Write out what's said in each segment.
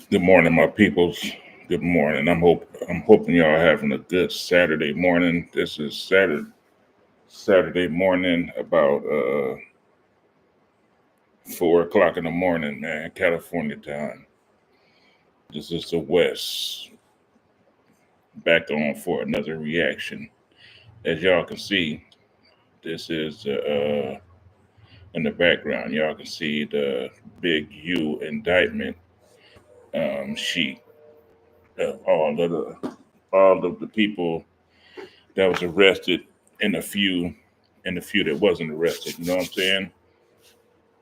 Good morning, my peoples. Good morning. I'm hoping y'all are having a good Saturday morning. This is Saturday morning about 4 o'clock in the morning, man, California time. This is the West back on for another reaction. As y'all can see, this is in the background. Y'all can see the big U indictment sheet of all of the people that was arrested and a few that wasn't arrested. You know what I'm saying?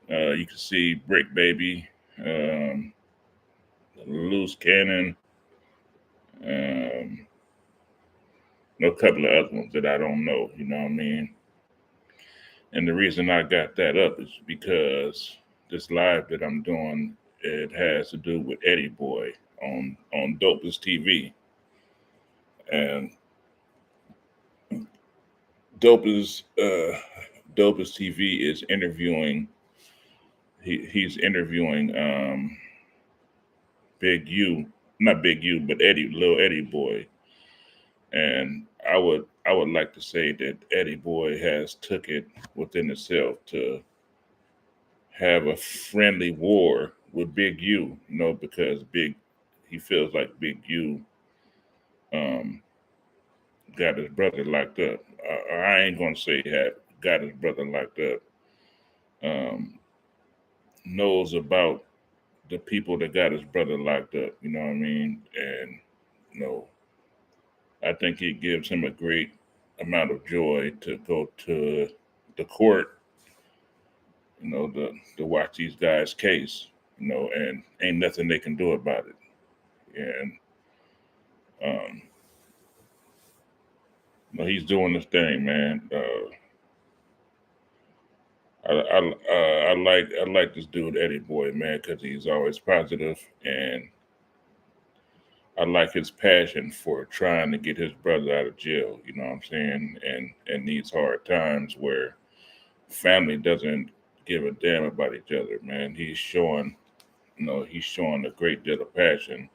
You can see Brick Baby, um, Loose Cannon, um, a couple of other ones that I don't know. You know what I mean? And the reason I got that up is because this live that I'm doing, it has to do with Eddie Boy on Dopest TV, and Dopest Dopest TV is interviewing. He's interviewing Big U, not Big U, but Eddie, little Eddie Boy, and I would like to say that Eddie Boy has took it within itself to have a friendly war with Big U, because he feels like Big U um, got his brother locked up. I ain't gonna say had got his brother locked up. Um, knows about the people that got his brother locked up. You know what I mean? And you know, I think it gives him a great amount of joy to go to the court, to watch these guys' case, and ain't nothing they can do about it. And um, he's doing this thing, man. I like this dude Eddie Boy, man, because he's always positive, and I like his passion for trying to get his brother out of jail. You know what I'm saying? And in these hard times where family doesn't give a damn about each other, man. He's showing a great deal of passion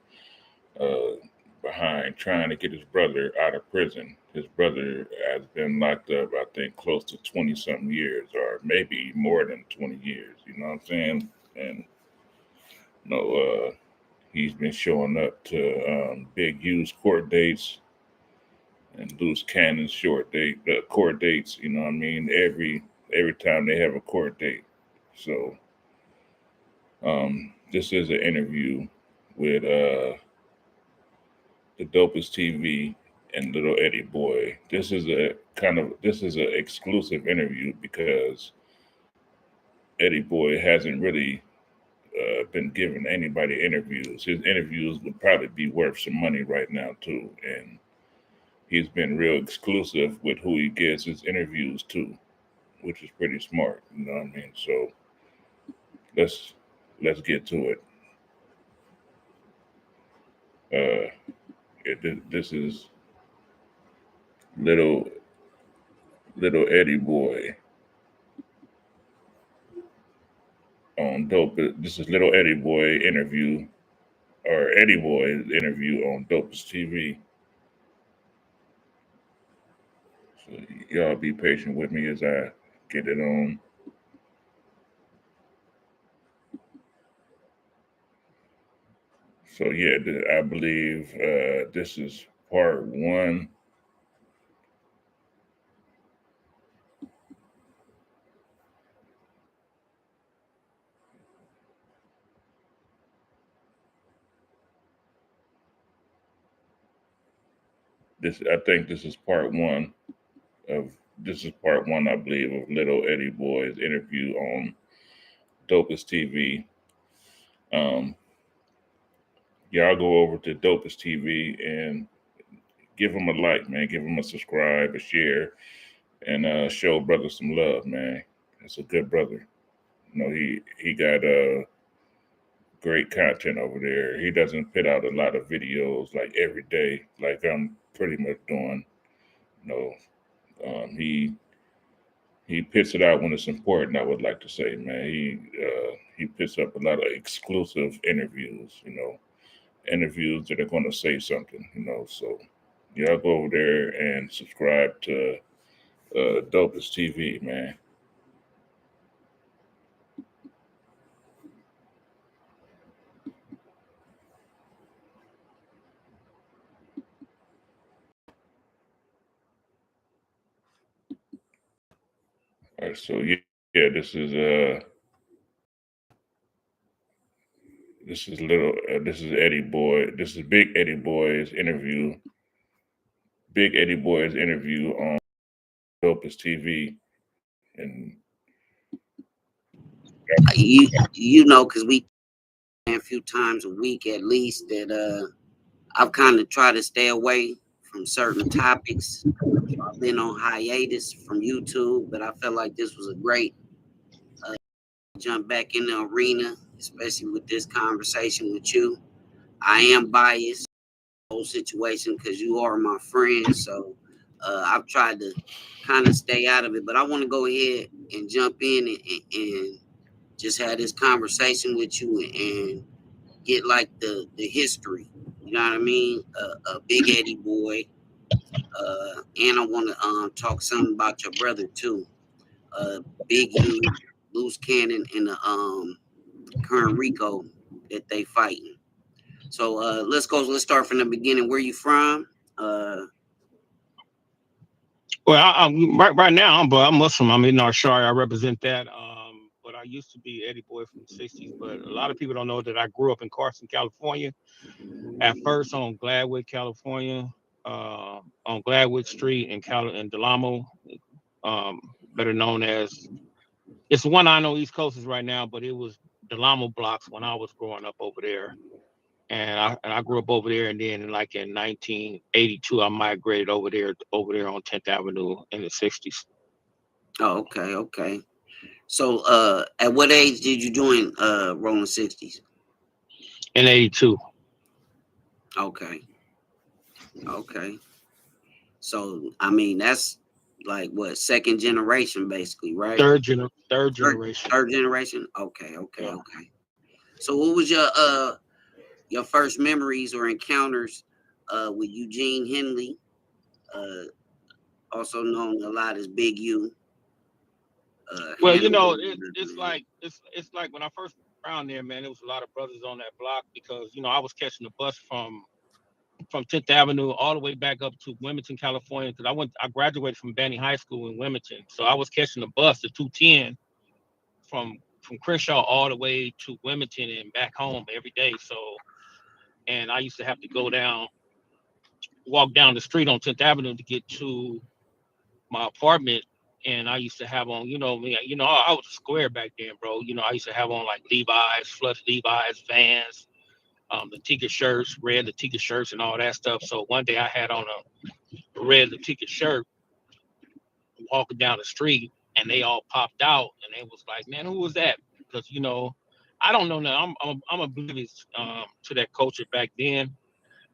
uh, behind trying to get his brother out of prison. His brother has been locked up, I think, close to 20 something years, or maybe more than 20 years. You know what I'm saying? And you know, uh, he's been showing up to Big U's court dates and Loose Cannon's court dates. You know what I mean? Every time they have a court date. So this is an interview with the Dopest TV and Little Eddie Boy. This is an exclusive interview because Eddie Boy hasn't really been giving anybody interviews. His interviews would probably be worth some money right now too, and he's been real exclusive with who he gives his interviews to, which is pretty smart. You know what I mean? So let's let's get to it. This is little little Eddie Boy on dope. This is little Eddie Boy interview or Eddie Boy's interview on Dopest TV. So y'all be patient with me as I get it on. So yeah, I believe this is part one. I think this is part one of I believe, of Little Eddie Boy's interview on Dopest TV. Um, y'all go over to Dopest TV and give him a like, man. Give him a subscribe, a share, and show brother some love, man. It's a good brother. He got great content over there. He doesn't put out a lot of videos like every day, like I'm pretty much doing. You know, he puts it out when it's important. I would like to say, man, he puts up a lot of exclusive interviews. interviews that are going to say something, So y'all go over there and subscribe to Dopest TV, man. All right, so yeah, this is Eddie Boy. This is Big Eddie Boy's interview on Dopest TV, and You know, because we a few times a week at least that I've kind of tried to stay away from certain topics. So I've been on hiatus from YouTube, but I felt like this was a great jump back in the arena, especially with this conversation with you. I am biased whole situation because you are my friend, so I've tried to kind of stay out of it. But I want to go ahead and jump in and just have this conversation with you and get like the history. You know what I mean? Big Eddie Boy. And I want to talk something about your brother too. Uh, Big U, Loose Cannon, and the current Rico that they fighting. So let's go. Let's start from the beginning. Where you from? Uh, Well, I'm right now, but I'm Muslim. I'm in North Shore. I represent that. But I used to be Eddie Boy from the '60s. But a lot of people don't know that I grew up in Carson, California. At first on Gladwood, California, on Gladwood Street in Delamo, better known as it's the one I know East Coast is right now, but it was Delamo blocks when I was growing up over there. And I grew up over there, and then like in 1982, I migrated over there on 10th Avenue in the '60s. oh, okay, okay. So at what age did you join Rolling 60s? In '82, Okay, okay. So I mean that's like what second generation basically, right? third Third, generation. third generation. Okay, okay, Yeah. okay. So what was your first memories or encounters with Eugene Henley, uh, also known a lot as Big U, Well, Hannibal? it's like when I first around there, man, there was a lot of brothers on that block because I was catching the bus from 10th Avenue all the way back up to Wilmington, California, because I graduated from Banning High School in Wilmington, so I was catching the bus, the 210, from Crenshaw all the way to Wilmington and back home every day. So, and I used to have to walk down the street on 10th Avenue to get to my apartment. And I used to have on, me, I was a square back then, bro. I used to have on like Levi's, flooded Levi's, Vans, the Tika shirts, red the Tika shirts and all that stuff. So one day I had on a red the Tika shirt walking down the street, and they all popped out, and they was like, "Man, who was that?" Because I don't know now. I'm oblivious to that culture back then.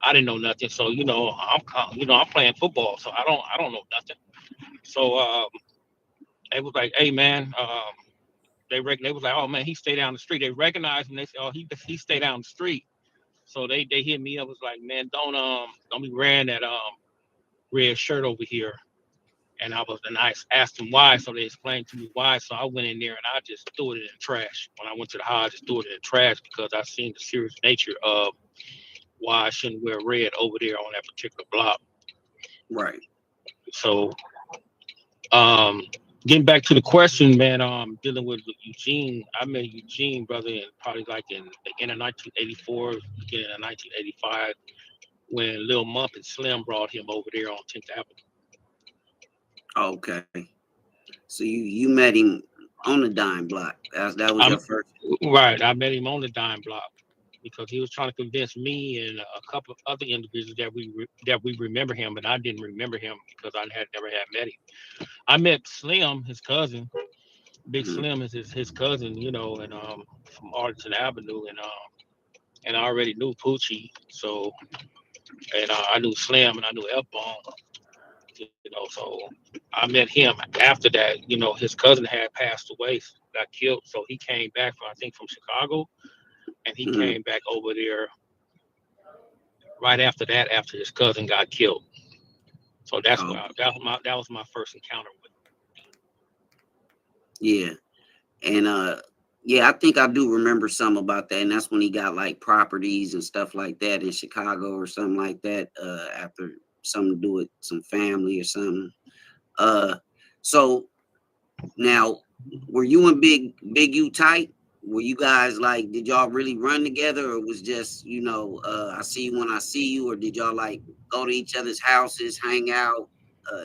I didn't know nothing, so I'm playing football, so I don't know nothing. So they was like, "Hey, man," they was like, "Oh man, he stay down the street." They recognized him. They said, "Oh, he stay down the street." So they hit me up, was like, "Man, don't be wearing that red shirt over here." And I asked them why, so they explained to me why. So I went in there and I just threw it in the trash. When I went to the house, I just threw it in the trash because I seen the serious nature of why I shouldn't wear red over there on that particular block. Right. So um getting back to the question, man, dealing with Eugene, I met Eugene, brother, in probably like in the end of 1984, beginning of 1985, when Lil Mump and Slim brought him over there on 10th Avenue. Okay. So you met him on the dime block. That was I'm your first. right. I met him on the dime block because he was trying to convince me and a couple of other individuals that we remember him, but I didn't remember him because I had never had met him. I met Slim, his cousin. Big Mhm. Slim is his cousin, and from Arlington Avenue, and I already knew Poochie, so and I knew Slim and I knew F Bone, so I met him after that. His cousin had passed away, got killed, so he came back from I think from Chicago, and he Mhm. came back over there right after that, after his cousin got killed. So that's Oh, where that was my first encounter with yeah. And yeah, I think I do remember some about that. And that's when he got like properties and stuff like that in Chicago or something like that. After something to do with some family or something. Uh, so now, were you and Big U tight? Were you guys like, did y'all really run together, or was just, I see you when I see you, or did y'all like go to each other's houses, hang out,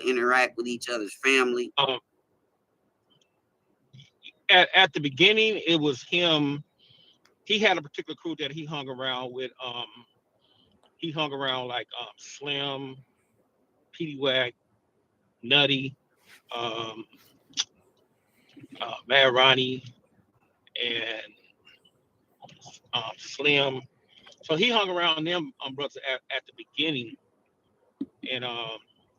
interact with each other's family? him. At the beginning, it was him. He had a particular crew that he hung around with. He hung around like Slim, Petey Wack, Nutty, um, Mad Ronnie, and Slim. So he hung around them brothers at the beginning, and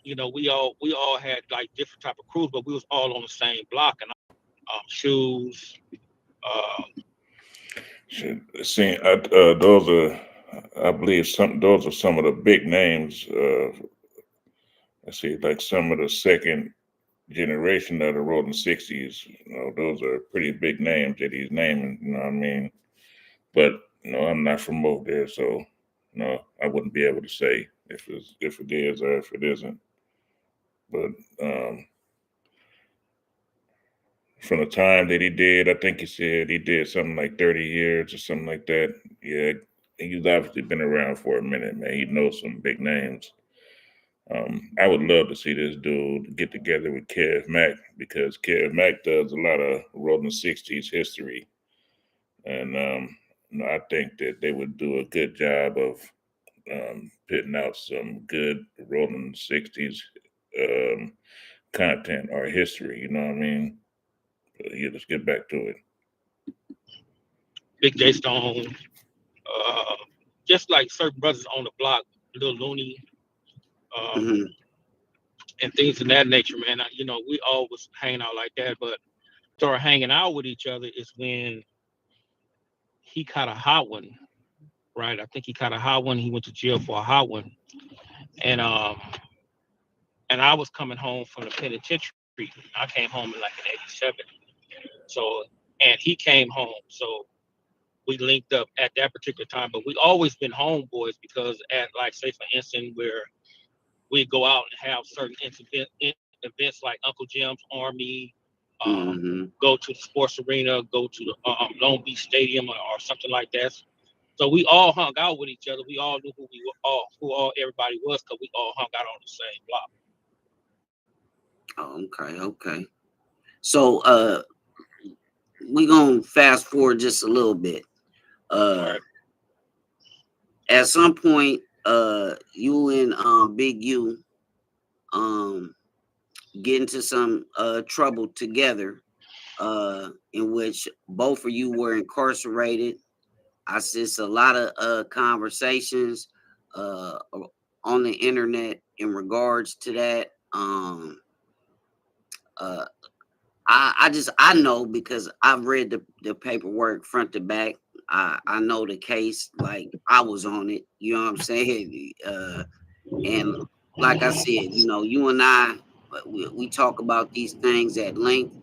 we all had like different type of crews, but we was all on the same block. And shoes. Uh, See, those are, I believe, those are some of the big names. Let's see, like some of the second generation of the Rolling Sixties. Those are pretty big names that he's naming. You know what I mean? But I'm not from over there, so I wouldn't be able to say if it is or if it isn't. But um, from the time that he did, I think he said he did something like 30 years or something like that. Yeah, he's obviously been around for a minute, man. He knows some big names. I would love to see this dude get together with Kev Mack because Kev Mack does a lot of Rolling 60s history. And I think that they would do a good job of putting out some good Rolling 60s um, content or history. You know what I mean? But yeah, let's get back to it. Big J Stone, uh, just like certain brothers on the block, Lil Looney, um, Hmm. and things of that nature, man. We all was hanging out like that, but started hanging out with each other is when he caught a hot one, right? I think he caught a hot one. He went to jail for a hot one, and I was coming home from the penitentiary. I came home in like in '87, so and he came home, so we linked up at that particular time. But we always been homeboys because at like say for instance where we go out and have certain events like Uncle Jim's Army, um, Hmm. go to the sports arena, go to the Long Beach Stadium or something like that. So we all hung out with each other. We all knew who all everybody was because we all hung out on the same block. Oh, okay, okay. So we gonna fast forward just a little bit. All Uh right. at some point, you and Big U um get into some trouble together, in which both of you were incarcerated. I see a lot of conversations uh on the internet in regards to that. Uh I know because I've read the paperwork front to back. I know the case like I was on it. You know what I'm saying? And like I said, you and I, we talk about these things at length.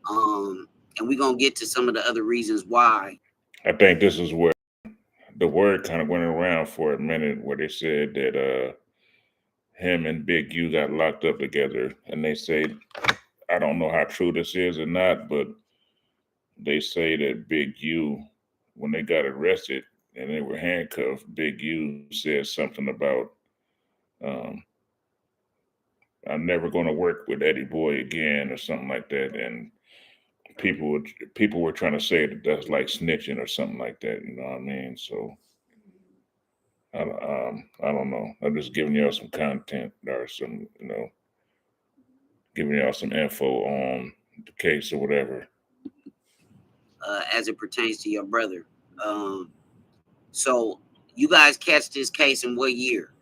Um, and we're gonna get to some of the other reasons why. I think this is where the word kind of went around for a minute where they said that him and Big U got locked up together. And they say, I don't know how true this is or not, but they say that Big U, when they got arrested and they were handcuffed, Big U said something about, um, I'm never going to work with Eddie Boy again or something like that. And people were trying to say that that's like snitching or something like that. You know what I mean? So I don't know. I'm just giving y'all some content or some, giving y'all some info on the case or whatever. As it pertains to your brother. Um, so you guys catch this case in what year?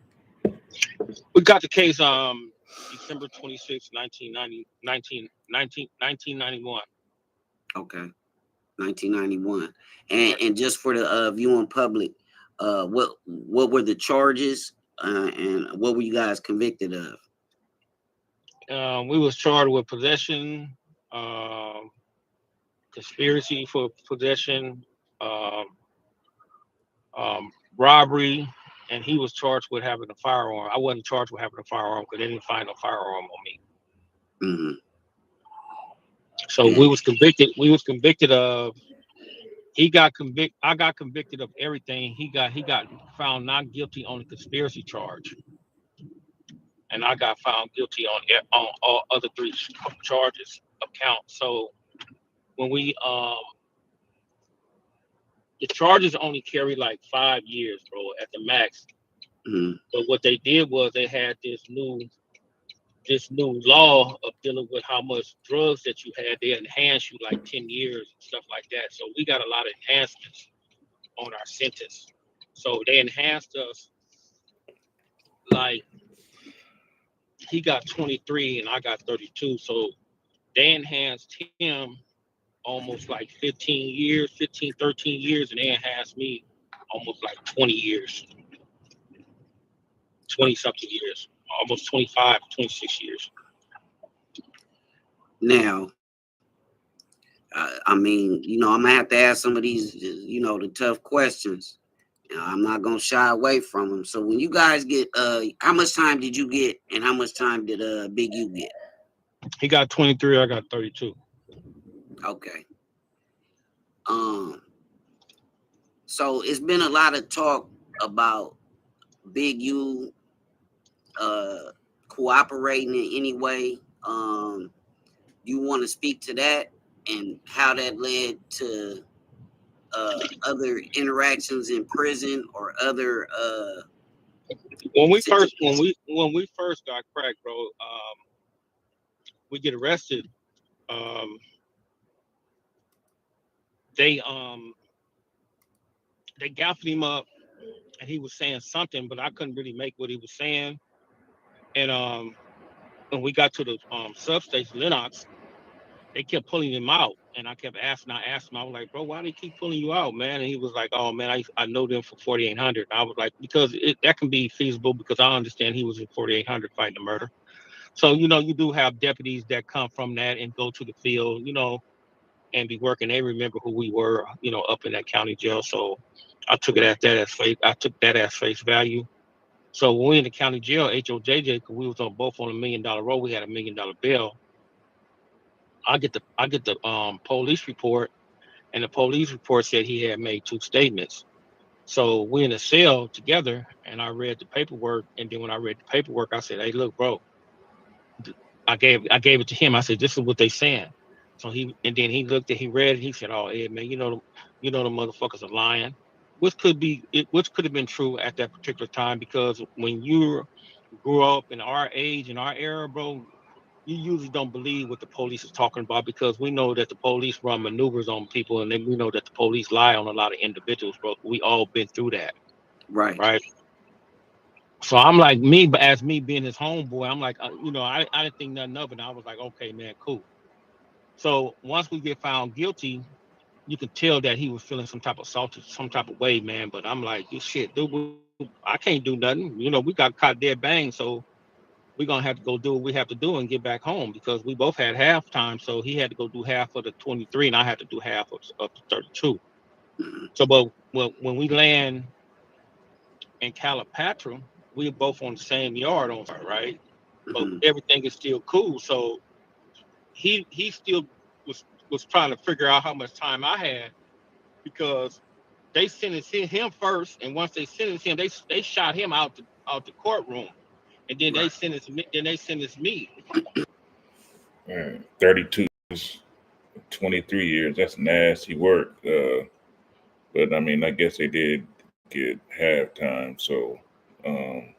We got the case December 26, 1991. Okay, 1991. And just for the viewing public, What were the charges, and what were you guys convicted of? We was charged with possession, um, conspiracy for possession, um, robbery, and he was charged with having a firearm. I wasn't charged with having a firearm because they didn't find no firearm on me. Mm-hmm. So And, we was convicted. We was convicted of. He got convicted. I got convicted of everything. He got found not guilty on the conspiracy charge, and I got found guilty on all other three charges of count. So when we the charges only carry like 5 years, bro, at the max. mm-hmm. But what they did was they had this new law of dealing with how much drugs that you had. They enhanced you like 10 years and stuff like that. So we got a lot of enhancements on our sentence. So they enhanced us like he got 23 and I got 32. So they enhanced him almost like 15 years, 15, 13 years, and they enhanced me almost like 20 years, 20 something years, almost 25, 26 years. Now, I mean, I'm gonna have to ask some of these, the tough questions. I'm not gonna shy away from them. So when you guys get, how much time did you get, and how much time did Big U get? He got 23, I got 32. Okay. Um. So it's been a lot of talk about Big U uh cooperating in any way. You want to speak to that and how that led to other interactions in prison or other When we first when situations? we when we first got cracked, bro, we get arrested. Um, they um they gaffed him up and he was saying something, but I couldn't really make what he was saying. And when we got to the substation, Lennox, they kept pulling him out, and I kept asking. I asked him, I was like, bro, why they keep pulling you out, man? And he was like, oh man, I know them for 4800. I was like, because that can be feasible because I understand he was in 4800 fighting a murder. So you do have deputies that come from that and go to the field, and be working. They remember who we were, up in that county jail. So I took that as face value. So when we in the county jail, HOJJ, because we was on both on $1 million roll, we had $1 million bail. I get the police report, and the police report said he had made two statements. So we in a cell together, and I read the paperwork. And then when I read the paperwork, I said, "Hey, look, bro." I gave it to him. I said, "This is what they saying." So he looked at, he read it. He said, "Oh, Ed, man, the motherfuckers are lying," which could have been true at that particular time because when you grew up in our age in our era, bro, you usually don't believe what the police is talking about because we know that the police run maneuvers on people, and then we know that the police lie on a lot of individuals, bro. We all been through that, Right. right? So I'm like but as me being his homeboy, I'm like, I didn't think nothing of it. I was like, okay, man, cool. So once we get found guilty, you can tell that he was feeling some type of salty, some type of way, man. But I'm like, you shit, dude, I can't do nothing. We got caught dead bang, so we're gonna have to go do what we have to do and get back home because we both had half time. So he had to go do half of the 23, and I had to do half of the 32. Mm-hmm. So, but when we land in Calipatra, we were both on the same yard on fire, right? But Mm-hmm. everything is still cool. So he still was trying to figure out how much time I had because they sentenced him first, and once they sentenced him, they shot him out the courtroom, and then they Right. sentenced me. Then they sentenced me. 32 is 23 years. That's nasty work. But I mean, I guess they did get halftime. So um,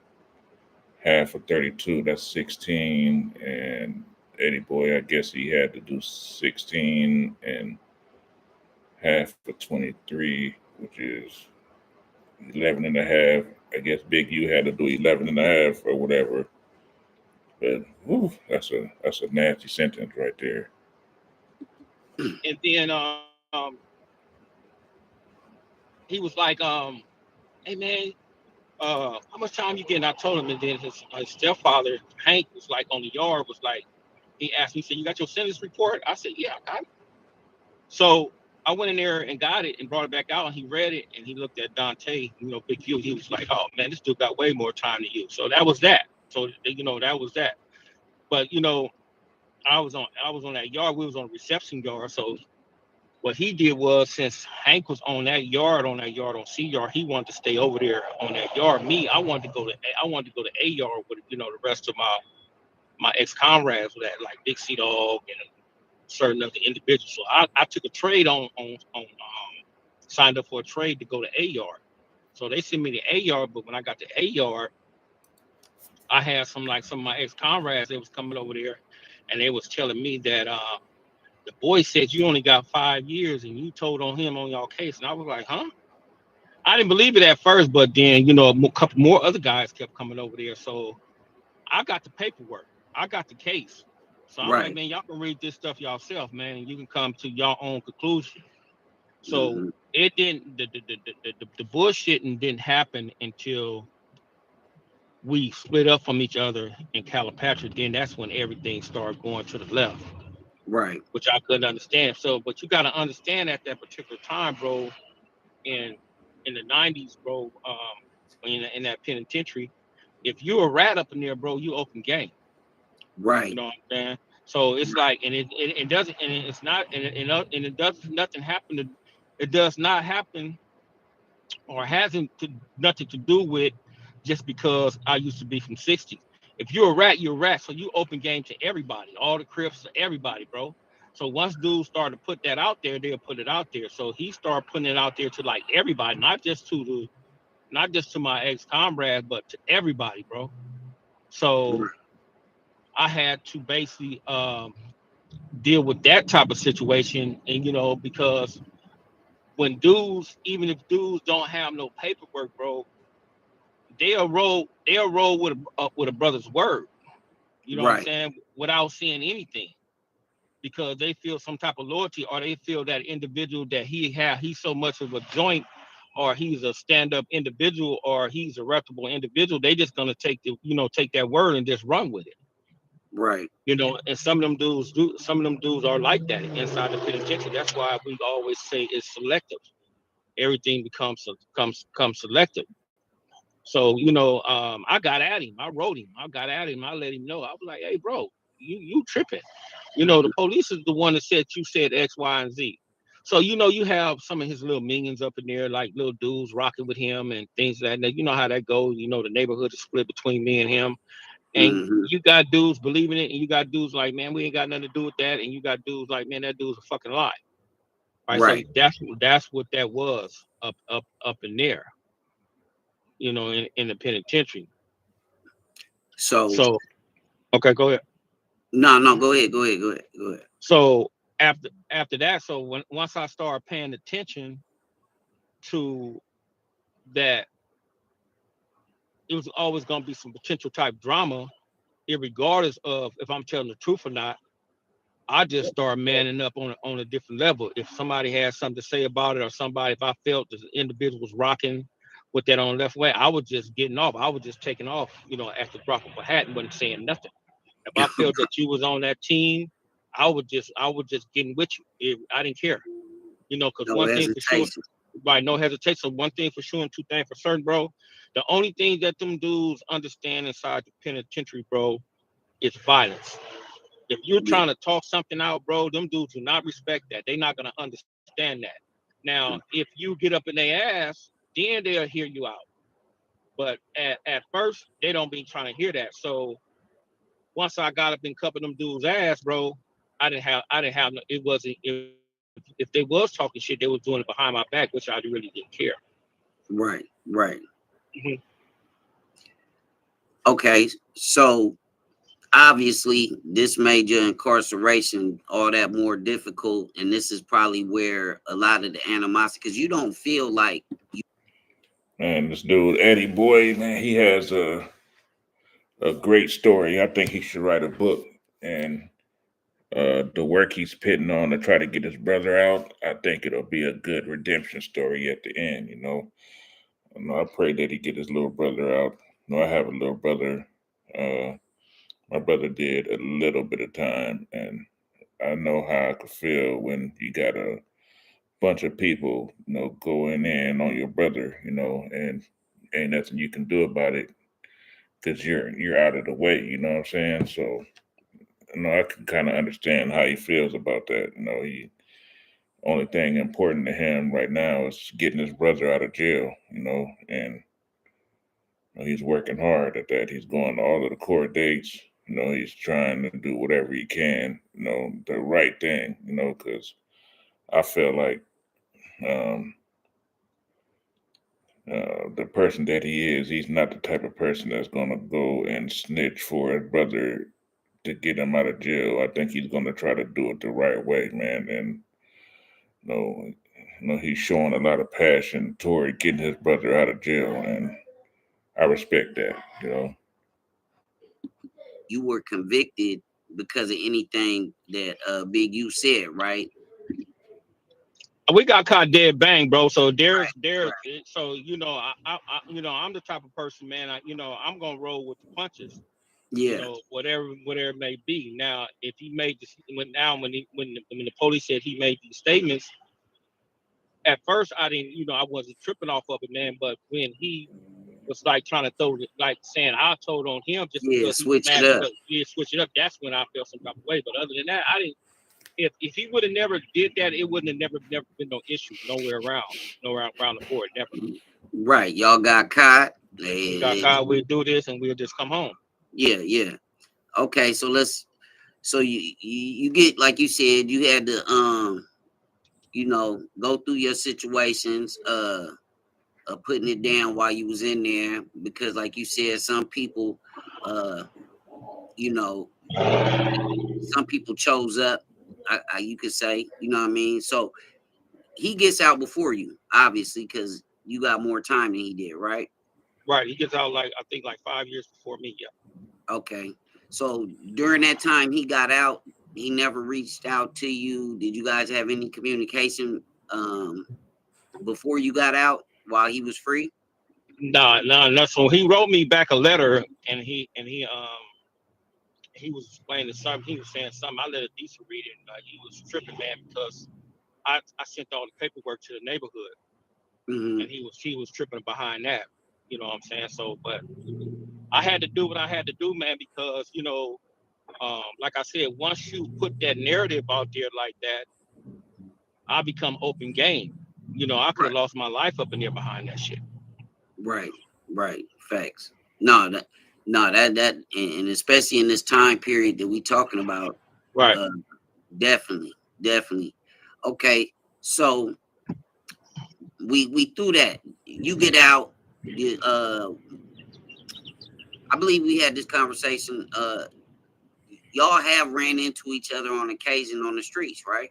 half of 32, that's 16. And Eddie Boy, I guess he had to do 16 and half of 23, which is 11 and a half. I guess Big U had to do 11 and a half or whatever. But whew, that's a nasty sentence right there. And then he was like, hey man, how much time you getting? I told him, and then his stepfather Hank was like on the yard, was like, he asked me, he said, "You got your sentence report?" I said, "Yeah, I got it." So I went in there and got it and brought it back out, and he read it, and he looked at Dante, Big Q. He was like, "Oh man, this dude got way more time than you." So that was that. So that was that. But I was on that yard. We was on a reception yard. So what he did was, since Hank was on that yard on C yard, he wanted to stay over there on that yard. Me, I wanted to go to A yard with the rest of my ex comrades with that, like Big Sea Dog and certain other individuals. So I took a trade on signed up for a trade to go to A yard. So they sent me to A yard, but when I got to A yard, I had some of my ex comrades. They was coming over there, and they was telling me that the boy said you only got 5 years, and you told on him on y'all case. And I was like, huh? I didn't believe it at first, but then a couple more other guys kept coming over there. So I got the paperwork. I got the case. So I'm like, Right. man, y'all can read this stuff yourself, man, and you can come to your own conclusion. So Mm-hmm. it didn't the bullshitting didn't happen until we split up from each other in Calipatria. Then that's when everything started going to the left, Right. which I couldn't understand. So, but you got to understand at that particular time, bro, in in the '90s, bro, in that penitentiary, if you a rat up in there, bro, you open game. You Right. know what I'm saying? So it's like, and it doesn't, and it's not, and it does nothing happen to, it does not happen or hasn't nothing to do with just because I used to be from '60s. If you're a rat, you're a rat. So you open game to everybody, all the Crips, everybody, bro. So once dudes started to put that out there, they'll put it out there. So he started putting it out there to like everybody, not just to my ex comrades, but to everybody, bro. So Right. I had to basically deal with that type of situation, and because when dudes, even if dudes don't have no paperwork, bro, they'll roll with a brother's word. You know what I'm Right. saying? Without seeing anything, because they feel some type of loyalty, or they feel that individual that he's so much of a joint, or he's a stand-up individual, or he's a reputable individual. They just gonna take that word and just run with it. Right. And some of them dudes are like that inside the penitentiary. That's why we always say it's selective. Everything becomes selective. So I got at him. I wrote him. I got at him. I let him know. I was like, "Hey, bro, you tripping? The police is the one that said you said X, Y, and Z." So you have some of his little minions up in there, like little dudes rocking with him and things like that. You know how that goes. The neighborhood is split between me and him, and Mm-hmm. you got dudes believing it, and you got dudes like, "Man, we ain't got nothing to do with that," and you got dudes like, "Man, that dude's a fucking lie." Right. So Right. that's what that was up in there. In the penitentiary. So So okay, go ahead. no, no, go ahead, go ahead, go ahead, go ahead. So after that, so once I started paying attention to that, it was always going to be some potential type drama, regardless of if I'm telling the truth or not. I just started manning up on a different level. If somebody had something to say about it, or if I felt the individual was rocking with that on the left way, I was just getting off. I was just taking off, at the drop of a hat, and wasn't saying nothing. If I felt that you was on that team, I would just getting with you. I didn't care, because No one thing for sure, hesitation. right? No hesitation. So one thing for sure, and two things for certain, bro. The only thing that them dudes understand inside the penitentiary, bro, is violence. If you're Yeah. trying to talk something out, bro, them dudes do not respect that. They're not gonna understand that. Now, if you get up in their ass, then they'll hear you out. But at first, they don't be trying to hear that. So once I got up and covered them dudes' ass, bro, I didn't have no, it wasn't if they was talking shit, they was doing it behind my back, which I really didn't care. Right. Right. Mhm. Okay. So obviously this made your incarceration all that more difficult, and this is probably where a lot of the animosity, because you don't feel like Man, this dude Eddie Boy, man, he has a great story. I think he should write a book. And the work he's putting on to try to get his brother out, I think it'll be a good redemption story at the end. I pray that he get his little brother out. I have a little brother. Uh, my brother did a little bit of time, and I know how I could feel when you got a bunch of people, going in on your brother, and ain't nothing you can do about it because you're out of the way. You know what I'm saying? So, I can kind of understand how he feels about that. He only thing important to him right now is getting his brother out of jail. And he's working hard at that. He's going to all of the court dates. He's trying to do whatever he can. The right thing. Because I feel like um, the person that he is, he's not the type of person that's going to go and snitch for his brother to get him out of jail. I think he's going to try to do it the right way, man. And you know, he's showing a lot of passion toward getting his brother out of jail, and I respect that. You were convicted because of anything that Big U said, right? We got caught dead bang, bro. So Right, there's, right. so I'm the type of person, man. I'm gonna roll with the punches. Yeah, Whatever it may be. Now, if he made this, when the police said he made these statements, at first I didn't, I wasn't tripping off of it, man. But when he was like trying to throw it, like saying I told on him just yeah. because he was Switch it mad up. because we had switched it up, that's when I felt some type of way. But other than that, I didn't. If he would have never did that, it wouldn't have never been no issue nowhere around the board, never. Right, y'all got caught. We got caught, we'll do this, and we'll just come home. Yeah, yeah. Okay, so let's. So you get, like you said, you had to go through your situations, putting it down while you was in there, because like you said, some people, uh, you know, some people chose up. You could say, you know what I mean. So he gets out before you, obviously, because you got more time than he did, right? Right, he gets out like I think like 5 years before me. Yeah. Okay. So during that time he got out, he never reached out to you. Did you guys have any communication before you got out while he was free? No. So he wrote me back a letter, and he was explaining something. He was saying something. I let a decent read it. He was tripping, man, because I sent all the paperwork to the neighborhood, Hmm. and he was tripping behind that. You know what I'm saying? So, but I had to do what I had to do, man, because like I said, once you put that narrative out there like that, I become open game. I could have Right, lost my life up in there behind that shit. right, right. Facts. No, that no, that and especially in this time period that we talking about, Right. uh definitely, definitely. Okay, so we threw that. You get out, I believe we had this conversation. Y'all have ran into each other on occasion on the streets, right?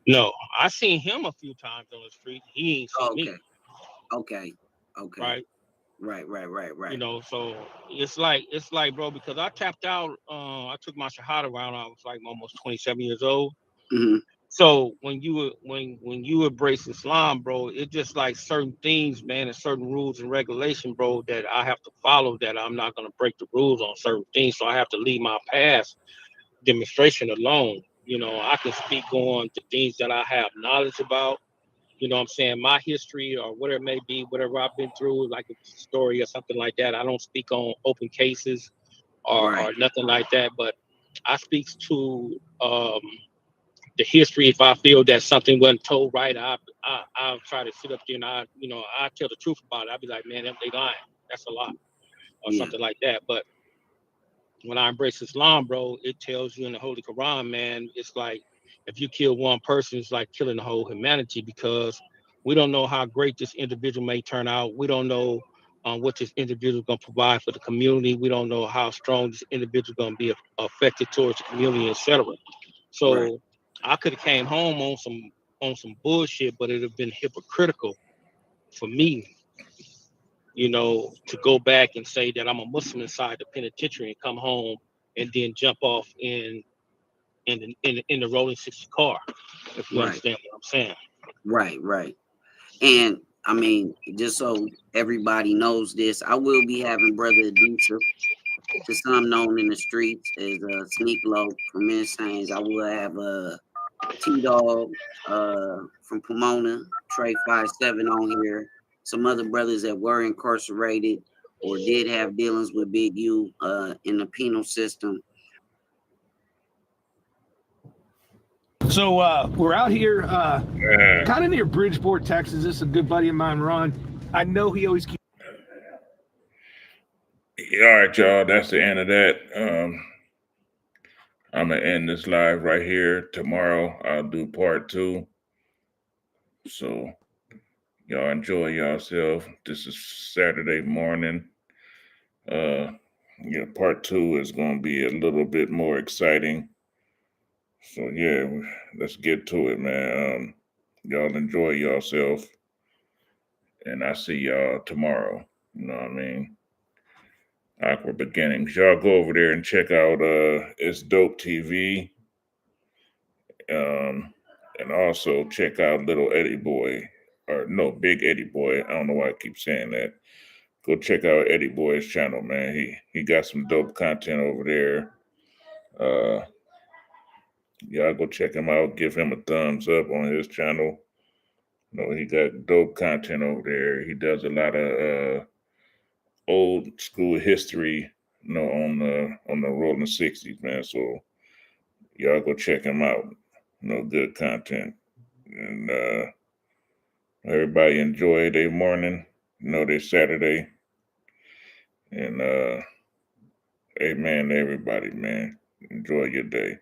No, I seen him a few times on the street. He ain't seen Oh, me. okay, okay, okay. Right. Right, right, right, right. So it's like, bro, because I tapped out. I took my shahada around. I was like almost 27 years old. Hmm. So when you embrace Islam, bro, it's just like certain things, man, and certain rules and regulation, bro, that I have to follow. That I'm not gonna break the rules on certain things. So I have to leave my past demonstration alone. I can speak on the things that I have knowledge about. What I'm saying, my history or whatever it may be, whatever I've been through, like a story or something like that. I don't speak on open cases Right, or nothing like that, but I speak to the history. If I feel that something wasn't told right, I'll try to sit up there and I tell the truth about it. I'll be like, man, they lying. That's a lie or yeah, something like that. But when I embrace Islam, bro, it tells you in the Holy Quran, man, it's like if you kill one person, it's like killing the whole humanity because we don't know how great this individual may turn out. We don't know what this individual is going to provide for the community. We don't know how strong this individual is going to be affected towards the community, etc. right, So I could have came home on some bullshit, but it'd have been hypocritical for me, to go back and say that I'm a Muslim inside the penitentiary and come home and then jump off in the rolling 60 car, if you right, understand what I'm saying. right, right. And I mean, just so everybody knows this, I will be having Brother Adisa, to some known in the streets as Sneak Low from Insanes. I will have T Dog from Pomona, Trey 57 on here, some other brothers that were incarcerated or did have dealings with Big U in the penal system. So we're out here Yeah. kind of near Bridgeport, Texas. This is a good buddy of mine, Ron. I know he always keeps. All right, y'all. That's the end of that. I'm gonna end this live right here. Tomorrow I'll do part 2. So y'all enjoy yourself. This is Saturday morning. Yeah, part 2 is gonna be a little bit more exciting. So yeah, let's get to it, man. Y'all enjoy yourself, and I see y'all tomorrow. You know what I mean? Awkward beginnings. Y'all go over there and check out It's Dope TV. And also check out Little Eddie Boy, or no, Big Eddie Boy. I don't know why I keep saying that. Go check out Eddie Boy's channel, man. He got some dope content over there. Y'all go check him out. Give him a thumbs up on his channel. You know, he got dope content over there. He does a lot of old school history, you know, on the rolling 60s, man. So y'all go check him out. You know, good content. And everybody enjoy their morning, you know, their Saturday. And amen to everybody, man. Enjoy your day.